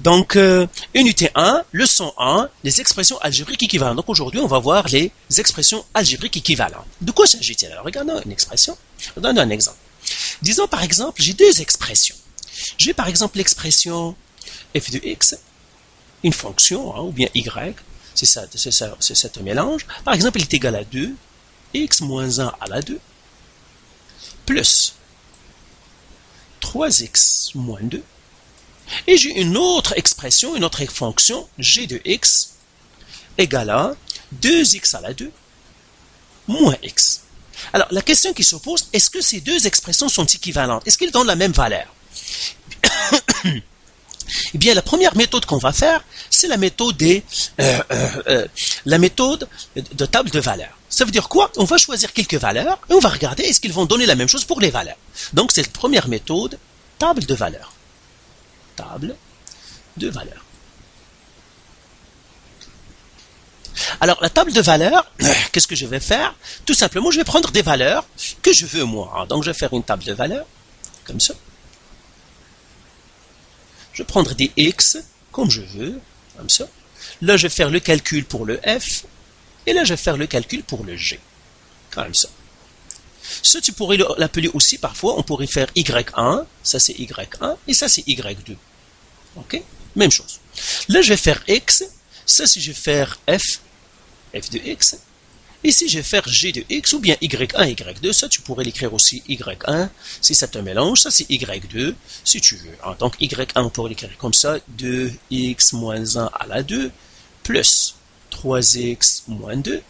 Donc, unité 1, leçon 1, les expressions algébriques équivalentes. Donc aujourd'hui, on va voir les expressions algébriques équivalentes. De quoi s'agit-il? Alors, regardons une expression. Regardons un exemple. Disons par exemple, j'ai deux expressions. J'ai par exemple l'expression f de x, une fonction, ou bien y, c'est ça, c'est un mélange. Par exemple, il est égal à 2, x moins 1 à la 2, plus 3x moins 2. Et j'ai une autre expression, une autre fonction, g de x égale à 2x à la 2 moins x. Alors, la question qui se pose, est-ce que ces deux expressions sont équivalentes? Est-ce qu'ils donnent la même valeur? Eh bien, la première méthode qu'on va faire, c'est la méthode de table de valeurs. Ça veut dire quoi? On va choisir quelques valeurs et on va regarder est-ce qu'ils vont donner la même chose pour les valeurs. Donc, c'est la première méthode, table de valeurs. Table de valeurs. Alors, la table de valeurs, qu'est-ce que je vais faire? Tout simplement, je vais prendre des valeurs que je veux moi. Donc, je vais faire une table de valeurs, comme ça. Je vais prendre des x, comme je veux, comme ça. Là, je vais faire le calcul pour le f, et là, je vais faire le calcul pour le g, comme ça. Ça, tu pourrais l'appeler aussi parfois, on pourrait faire y1, ça c'est y1, et ça c'est y2. Ok? Même chose. Là, je vais faire x, ça si je vais faire f de x, ici je vais faire g de x, ou bien y1, y2, ça tu pourrais l'écrire aussi y1, si ça te mélange, ça c'est y2, si tu veux. Donc y1, on pourrait l'écrire comme ça, 2x moins 1 à la 2, plus 3x moins 2,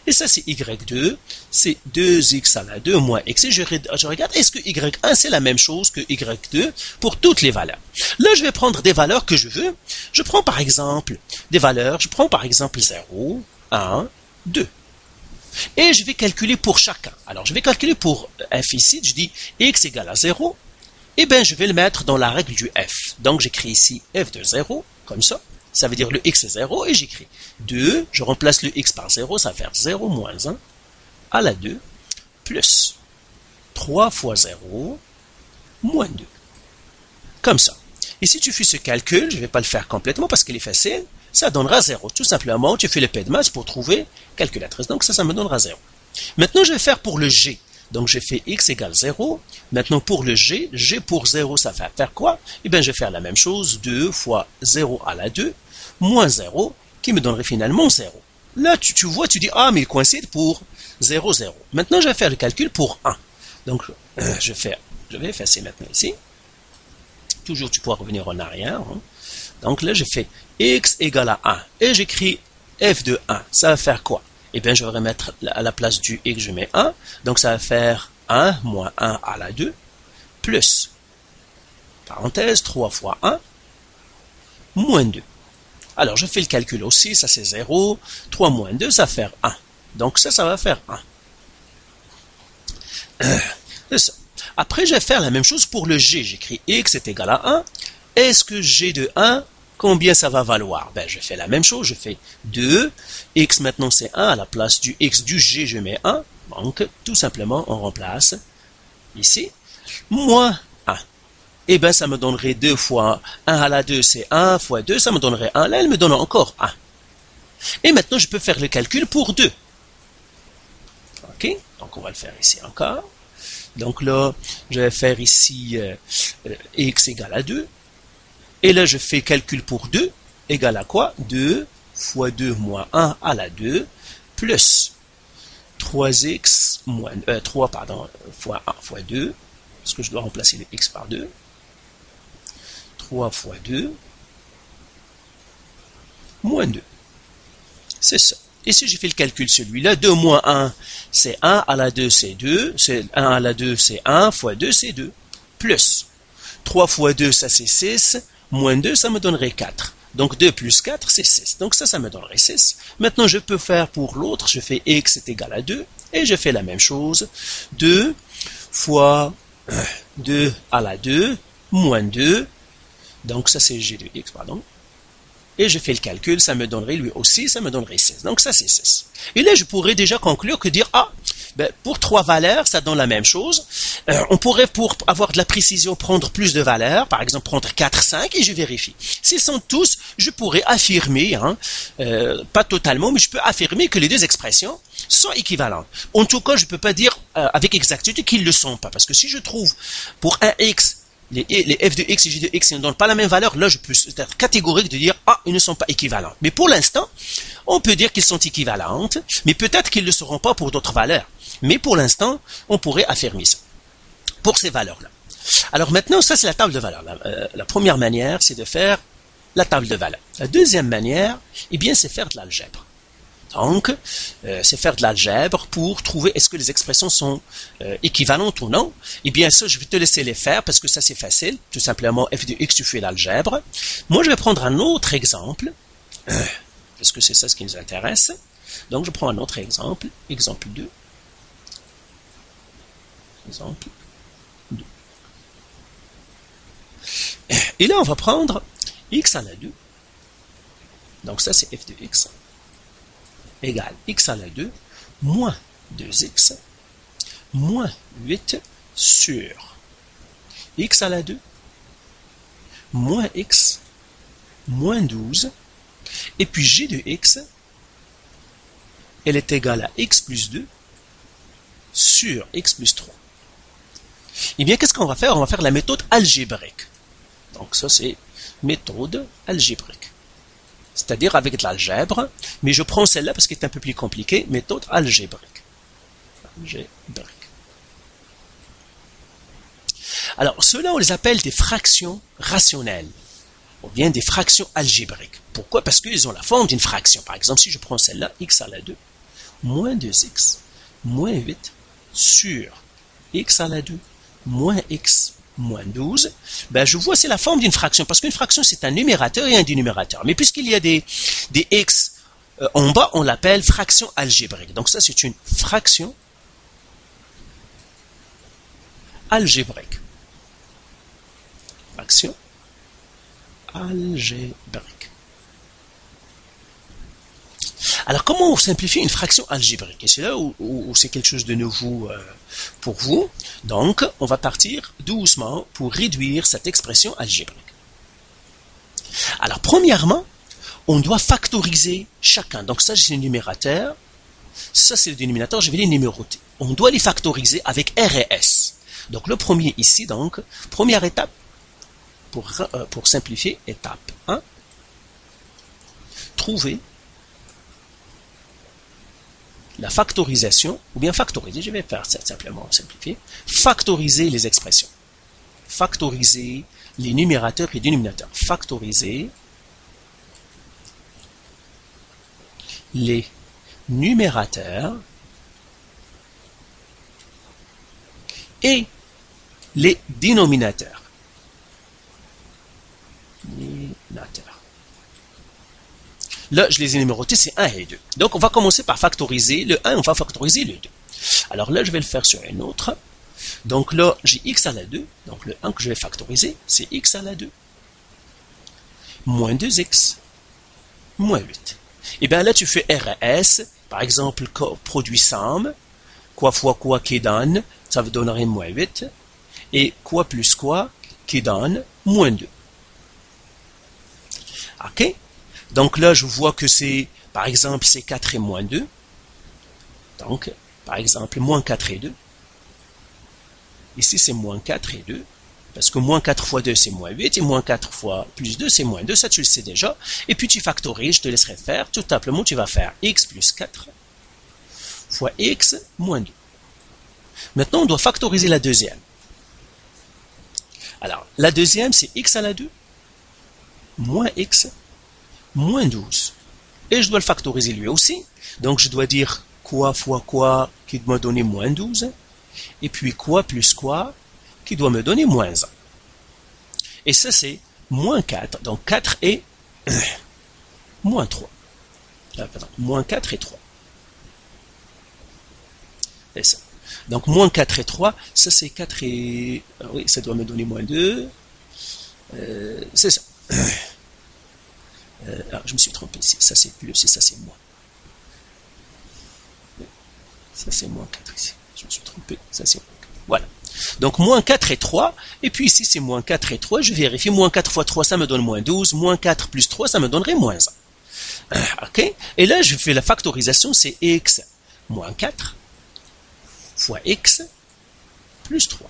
et ça c'est y2, c'est 2x à la 2 moins x. Et je regarde, est-ce que y1 c'est la même chose que y2 pour toutes les valeurs? Là, je vais prendre des valeurs que je veux. Je prends par exemple des valeurs, je prends par exemple 0, 1, 2. Et je vais calculer pour chacun. Alors, je vais calculer pour f ici, je dis x égale à 0, et bien je vais le mettre dans la règle du f. Donc, j'écris ici f de 0, comme ça. Ça veut dire le x est 0, et j'écris 2, je remplace le x par 0, ça va faire 0 moins 1 à la 2, plus 3 fois 0, moins 2. Comme ça. Et si tu fais ce calcul, je ne vais pas le faire complètement parce qu'il est facile, ça donnera 0. Tout simplement, tu fais le P de maths pour trouver calculatrice. Donc ça me donnera 0. Maintenant, je vais faire pour le g. Donc, j'ai fait x égale 0. Maintenant, pour le g, g pour 0, ça va faire quoi? Eh bien, je vais faire la même chose, 2 fois 0 à la 2, moins 0, qui me donnerait finalement 0. Là, tu vois, tu dis, ah, mais il coïncide pour 0, 0. Maintenant, je vais faire le calcul pour 1. Donc, je vais effacer maintenant ici. Toujours, tu pourras revenir en arrière. Hein. Donc là, je fais x égale à 1. Et j'écris f de 1. Ça va faire quoi? Eh bien, je vais remettre à la place du x, je mets 1. Donc, ça va faire 1 moins 1 à la 2, plus, parenthèse, 3 fois 1, moins 2. Alors, je fais le calcul aussi. Ça, c'est 0. 3 moins 2, ça va faire 1. Donc, ça va faire 1. C'est ça. Après, je vais faire la même chose pour le g. J'écris x est égal à 1. Est-ce que g de 1, combien ça va valoir? Ben, je fais la même chose. Je fais 2. X maintenant, c'est 1. À la place du x du g, je mets 1. Donc, tout simplement, on remplace ici. Moins 1. Eh bien, ça me donnerait 2 fois 1 à la 2, c'est 1 fois 2. Ça me donnerait 1. Là, elle me donne encore 1. Et maintenant, je peux faire le calcul pour 2. OK? Donc, on va le faire ici encore. Donc là, je vais faire ici x égale à 2. Et là, je fais calcul pour 2, égale à quoi? 2 fois 2 moins 1 à la 2, plus 3x moins 3 fois 1 fois 2, parce que je dois remplacer le x par 2. 3 fois 2, moins 2. C'est ça. Et si j'ai fait le calcul celui-là, 2 moins 1, c'est 1 à la 2, c'est 2. 1 à la 2, c'est 1 fois 2, c'est 2. Plus 3 fois 2, ça c'est 6. Moins 2, ça me donnerait 4. Donc 2 plus 4, c'est 6. Donc ça me donnerait 6. Maintenant, je peux faire pour l'autre, je fais x est égal à 2. Et je fais la même chose. 2 fois 2 à la 2, moins 2. Donc ça c'est g de x, pardon. Et je fais le calcul, ça me donnerait lui aussi, ça me donnerait 6. Donc ça c'est 6. Et là, je pourrais déjà conclure que dire, ah, Ben, pour 3 valeurs, ça donne la même chose. On pourrait, pour avoir de la précision, prendre plus de valeurs, par exemple prendre 4, 5, et je vérifie. S'ils sont tous, je pourrais affirmer, pas totalement, mais je peux affirmer que les deux expressions sont équivalentes. En tout cas, je ne peux pas dire avec exactitude qu'ils ne le sont pas, parce que si je trouve pour un x, les f de x et g de x ne donnent pas la même valeur, là je peux être catégorique de dire ils ne sont pas équivalents. Mais pour l'instant, on peut dire qu'ils sont équivalentes, mais peut-être qu'ils ne le seront pas pour d'autres valeurs. Mais pour l'instant, on pourrait affirmer ça pour ces valeurs-là. Alors maintenant, ça c'est la table de valeurs. La première manière, c'est de faire la table de valeurs. La deuxième manière, eh bien, c'est faire de l'algèbre. Donc, c'est faire de l'algèbre pour trouver est-ce que les expressions sont équivalentes ou non. Eh bien, ça, je vais te laisser les faire parce que ça, c'est facile. Tout simplement, f de x, tu fais l'algèbre. Moi, je vais prendre un autre exemple, parce que c'est ça ce qui nous intéresse. Donc, je prends un autre exemple, exemple 2. Exemple 2. Et là, on va prendre x à la 2. Donc, ça, c'est f de x. Égale x à la 2 moins 2x moins 8 sur x à la 2 moins x moins 12 et puis g de x elle est égale à x plus 2 sur x plus 3. Et bien qu'est-ce qu'on va faire? On va faire la méthode algébrique. Donc ça c'est méthode algébrique. C'est-à-dire avec de l'algèbre, mais je prends celle-là parce qu'elle est un peu plus compliquée, méthode algébrique. Alors, ceux-là, on les appelle des fractions rationnelles, ou bien des fractions algébriques. Pourquoi? Parce qu'ils ont la forme d'une fraction. Par exemple, si je prends celle-là, x à la 2, moins 2x, moins 8, sur x à la 2, moins x, moins 12, ben je vois c'est la forme d'une fraction, parce qu'une fraction c'est un numérateur et un dénumérateur. Mais puisqu'il y a des x en bas, on l'appelle fraction algébrique. Donc ça c'est une fraction algébrique. Fraction algébrique. Alors, comment on simplifie une fraction algébrique? Et c'est là où c'est quelque chose de nouveau pour vous. Donc, on va partir doucement pour réduire cette expression algébrique. Alors, premièrement, on doit factoriser chacun. Donc, ça, c'est le numérateur. Ça, c'est le dénominateur. Je vais les numéroter. On doit les factoriser avec R et S. Donc, le premier ici, donc, première étape, pour simplifier, étape 1, trouver la factorisation, ou bien factoriser, je vais faire ça simplement simplifier, factoriser les expressions, factoriser les numérateurs et dénominateurs, factoriser les numérateurs et les dénominateurs. Là, je les ai numérotés, c'est 1 et 2. Donc, on va commencer par factoriser le 1, on va factoriser le 2. Alors là, je vais le faire sur une autre. Donc là, j'ai x à la 2. Donc le 1 que je vais factoriser, c'est x à la 2. Moins 2x. Moins 8. Et bien là, tu fais RS. Par exemple, produit somme. Quoi fois quoi qui donne, ça vous donnerait moins 8. Et quoi plus quoi qui donne moins 2. OK? Donc là, je vois que c'est, par exemple, c'est 4 et moins 2. Donc, par exemple, moins 4 et 2. Ici, c'est moins 4 et 2. Parce que moins 4 fois 2, c'est moins 8. Et moins 4 fois plus 2, c'est moins 2. Ça, tu le sais déjà. Et puis, tu factorises, je te laisserai faire. Tout simplement, tu vas faire x plus 4 fois x moins 2. Maintenant, on doit factoriser la deuxième. Alors, la deuxième, c'est x à la 2 moins x moins 12. Et je dois le factoriser lui aussi. Donc, je dois dire quoi fois quoi qui doit me donner moins 12. Et puis quoi plus quoi qui doit me donner moins 1. Et ça, c'est moins 4. Donc, 4 et moins 3. Pardon, moins 4 et 3. C'est ça. Donc, moins 4 et 3, ça c'est 4 et... oui, ça doit me donner moins 2. C'est ça. Je me suis trompé ici. Ça c'est plus et ça c'est moins. Ça, c'est moins 4 ici. Je me suis trompé. Ça, c'est moins 4. Voilà. Donc, moins 4 et 3. Et puis ici, c'est moins 4 et 3. Je vérifie. Moins 4 fois 3, ça me donne moins 12. Moins 4 plus 3, ça me donnerait moins 1. OK? Et là, je fais la factorisation. C'est x moins 4 fois x plus 3.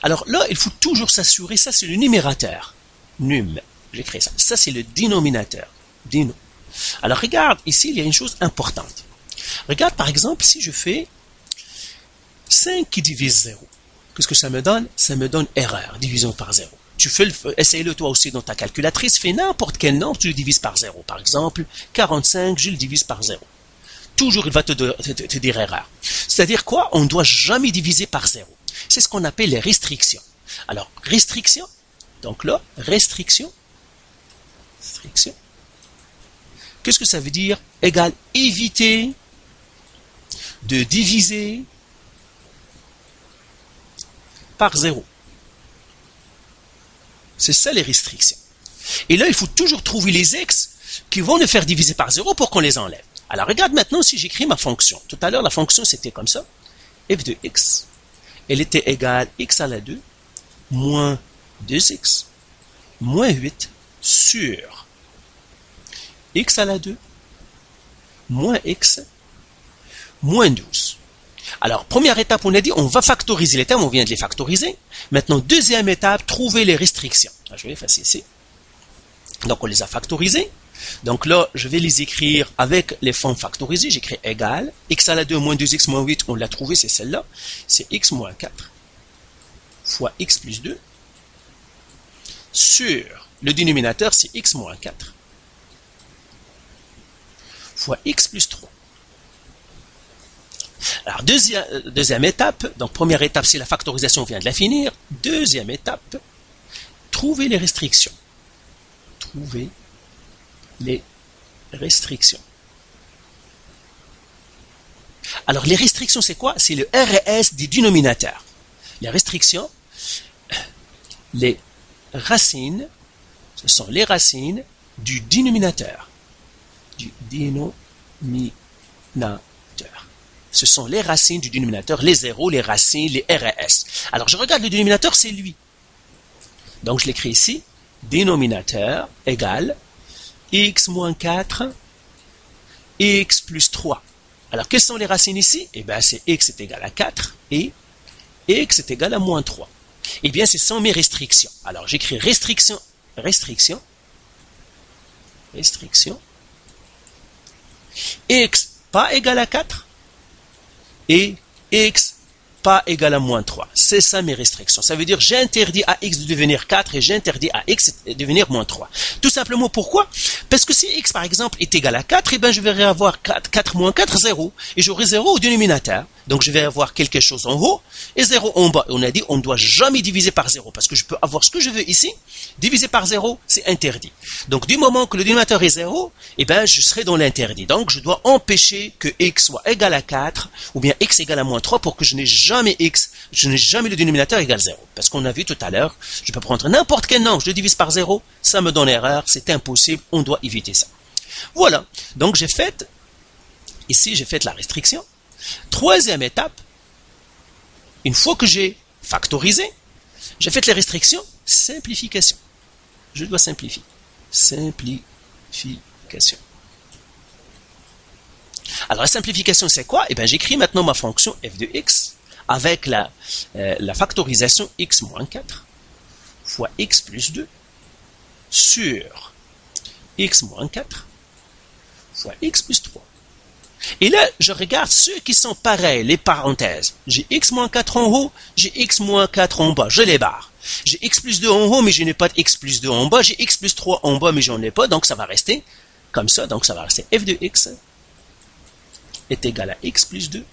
Alors là, il faut toujours s'assurer. Ça, c'est le numérateur. Num. J'écris ça. Ça, c'est le dénominateur. Dino. Alors, regarde. Ici, il y a une chose importante. Regarde, par exemple, si je fais 5 qui divise 0. Qu'est-ce que ça me donne? Ça me donne erreur, division par 0. Essaye-le toi aussi dans ta calculatrice, fais n'importe quel nombre, tu le divises par 0. Par exemple, 45, je le divise par 0. Toujours, il va te dire erreur. C'est-à-dire quoi? On ne doit jamais diviser par 0. C'est ce qu'on appelle les restrictions. Alors, restriction, donc là, restriction. Qu'est-ce que ça veut dire? Égale éviter de diviser par 0. C'est ça les restrictions. Et là, il faut toujours trouver les x qui vont nous faire diviser par 0 pour qu'on les enlève. Alors, regarde maintenant si j'écris ma fonction. Tout à l'heure, la fonction, c'était comme ça. f de x, elle était égale x à la 2 moins 2x moins 8 sur x à la 2 moins x moins 12. Alors, première étape, on a dit, on va factoriser les termes, on vient de les factoriser. Maintenant, deuxième étape, trouver les restrictions. Je vais effacer ici. Donc, on les a factorisés. Donc là, je vais les écrire avec les formes factorisées. J'écris égal, x à la 2 moins 2x moins 8, on l'a trouvé, c'est celle-là. C'est x moins 4 fois x plus 2 sur le dénominateur, c'est x moins 4 fois x plus 3. Alors, deuxième étape, donc première étape, c'est la factorisation, on vient de la finir. Deuxième étape, trouver les restrictions. Trouver les restrictions. Alors, les restrictions, c'est quoi? C'est le RS des dénominateurs. Les restrictions, les racines, ce sont les racines du dénominateur. Du dénominateur. Ce sont les racines du dénominateur, les zéros, les racines, les RS. Alors, je regarde le dénominateur, c'est lui. Donc, je l'écris ici. Dénominateur égale x moins 4, x plus 3. Alors, quelles sont les racines ici? Eh bien, c'est x est égal à 4 et x est égal à moins 3. Eh bien, ce sont mes restrictions. Alors, j'écris restriction, x pas égal à 4 et x pas égal à moins 3. C'est ça mes restrictions. Ça veut dire j'interdis à x de devenir 4 et j'interdis à x de devenir moins 3. Tout simplement pourquoi? Parce que si x par exemple est égal à 4, eh bien je vais avoir 4 moins 4, 0. Et j'aurai 0 au dénominateur. Donc je vais avoir quelque chose en haut et 0 en bas. On a dit on ne doit jamais diviser par 0 parce que je peux avoir ce que je veux ici. Diviser par 0, c'est interdit. Donc du moment que le dénominateur est 0, eh bien je serai dans l'interdit. Donc je dois empêcher que x soit égal à 4 ou bien x égale à moins 3 pour que je n'ai jamais le dénominateur égal 0. Parce qu'on a vu tout à l'heure, je peux prendre n'importe quel nombre, je le divise par 0, ça me donne erreur, c'est impossible, on doit éviter ça. Voilà, donc j'ai fait la restriction. Troisième étape, une fois que j'ai factorisé, j'ai fait les restrictions, simplification. Je dois simplifier. Simplification. Alors la simplification c'est quoi? Eh bien j'écris maintenant ma fonction f de x avec la factorisation x moins 4 fois x plus 2 sur x moins 4 fois x plus 3. Et là, je regarde ceux qui sont pareils, les parenthèses. J'ai x moins 4 en haut, j'ai x moins 4 en bas, je les barre. J'ai x plus 2 en haut, mais je n'ai pas de x plus 2 en bas. J'ai x plus 3 en bas, mais j'en ai pas, donc ça va rester comme ça. Donc ça va rester f de x est égal à x plus 2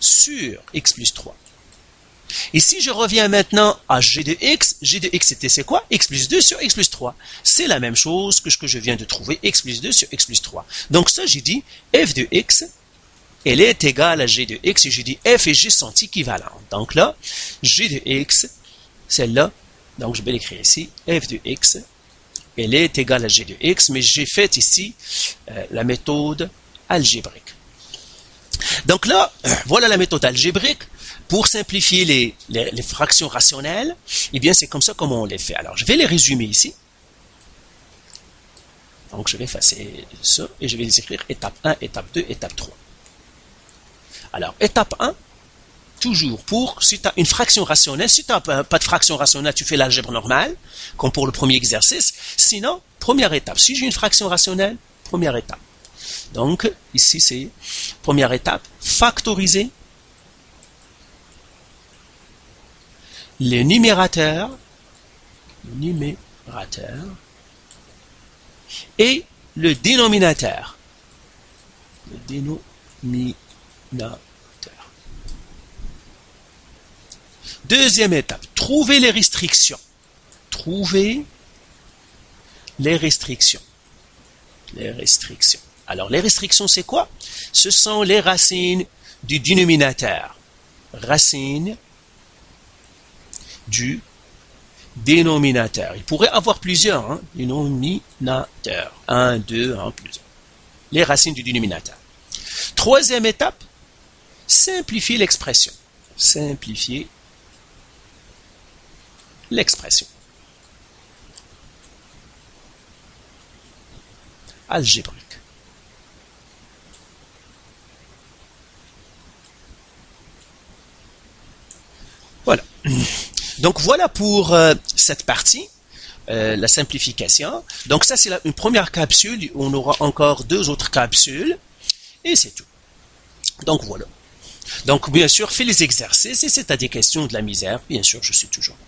sur x plus 3. Et si je reviens maintenant à g de x c'était c'est quoi? X plus 2 sur x plus 3. C'est la même chose que ce que je viens de trouver, x plus 2 sur x plus 3. Donc ça, j'ai dit f de x, elle est égale à g de x, et j'ai dit f et g sont équivalents. Donc là, g de x, celle-là, donc je vais l'écrire ici, f de x, elle est égale à g de x, mais j'ai fait ici la méthode algébrique. Donc là, voilà la méthode algébrique. Pour simplifier les fractions rationnelles, eh bien c'est comme ça comment on les fait. Alors je vais les résumer ici. Donc je vais effacer ça et je vais les écrire étape 1, étape 2, étape 3. Alors étape 1, toujours si tu as une fraction rationnelle, si tu n'as pas de fraction rationnelle, tu fais l'algèbre normale, comme pour le premier exercice. Sinon, première étape, si j'ai une fraction rationnelle, première étape. Donc ici c'est première étape, factoriser le numérateur et le dénominateur. Deuxième étape, trouver les restrictions. Alors, les restrictions, c'est quoi? Ce sont les racines du dénominateur. Racines du dénominateur. Il pourrait avoir plusieurs, dénominateur. 1, 2, 1, plusieurs. Les racines du dénominateur. Troisième étape, simplifier l'expression. Simplifier l'expression. Algébrique. Voilà. Donc voilà pour cette partie, la simplification. Donc ça c'est une première capsule, on aura encore 2 autres capsules, et c'est tout. Donc voilà. Donc bien sûr, fais les exercices, et si tu as des questions de la misère, bien sûr, je suis toujours là.